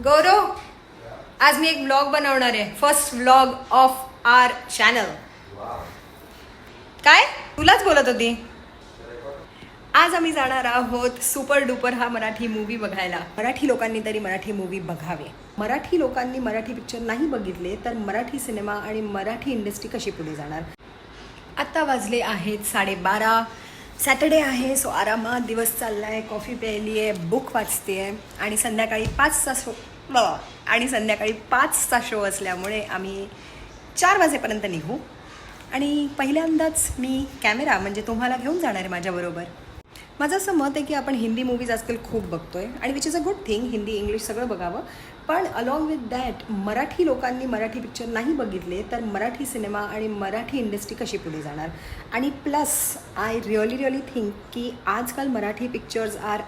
गौरव, आज मी एक व्लॉग बनवणार आहे. First vlog of our channel. काय तुलाच बोलत होती. आज आम्ही जाणार आहोत सुपर डुपर हा मराठी मूवी बघायला. मराठी लोकांनी तरी मराठी मूवी बघावे. मराठी लोकांनी मराठी पिक्चर नाही बघितले तर मराठी सिनेमा आणि मराठी इंडस्ट्री कशी पुढे जाणार. आत्ता वाजले आहेत 12:30. सॅटर्डे आहे, सो आरामात दिवस चालला आहे. कॉफी प्यायली आहे, बुक वाचते आहे आणि संध्याकाळी 5चा शो असल्यामुळे आम्ही 4 वाजेपर्यंत निघू. आणि पहिल्यांदाच मी कॅमेरा म्हणजे तुम्हाला घेऊन जाणार आहे माझ्याबरोबर. माझं असं मत आहे की आपण हिंदी मूवीज आजकाल खूप बघतोय आणि which is a good thing. Hindi English सगळं बघावं, पण अलॉंग विथ दॅट मराठी लोकांनी मराठी पिक्चर नाही बघितले तर मराठी सिनेमा आणि मराठी इंडस्ट्री कशी पुढे जाणार. आणि प्लस आय रिअली थिंक की आजकाल मराठी पिक्चर्स आर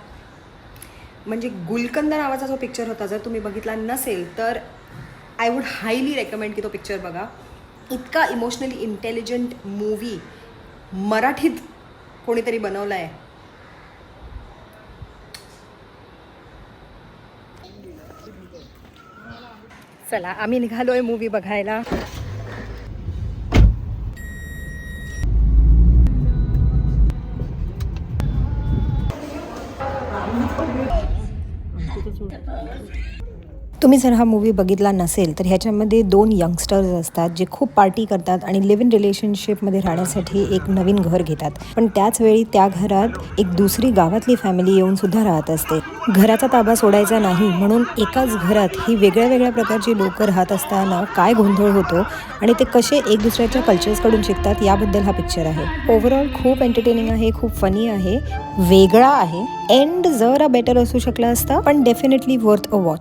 म्हणजे गुलकंद नावाचा जो पिक्चर होता, जर तुम्ही बघितला नसेल तर आय वुड हायली रेकमेंड की तो पिक्चर बघा. इतका इमोशनली इंटेलिजंट मूवी मराठीत कोणीतरी बनवला आहे. चला आम्ही निघालोय मूवी बघायला. तुम्ही जर हा मूवी बघितला नसेल तर ह्याच्यामध्ये 2 यंगस्टर्स असतात जे खूप पार्टी करतात आणि लिव्ह इन रिलेशनशिपमध्ये राहण्यासाठी एक नवीन घर घेतात. पण त्याच वेळी त्या घरात एक दुसरी गावातली फॅमिली येऊन सुद्धा राहत असते. घराचा ताबा सोडायचा नाही म्हणून एकाच घरात ही वेगळ्या प्रकारची लोकं राहत असताना काय गोंधळ होतो आणि ते कसे एक दुसऱ्याच्या कल्चर्सकडून शिकतात याबद्दल हा पिक्चर आहे. ओव्हरऑल खूप एंटरटेनिंग आहे, खूप फनी आहे, वेगळा आहे. एंड जरा बेटर असू शकला असता पण डेफिनेटली वर्थ अ वॉच.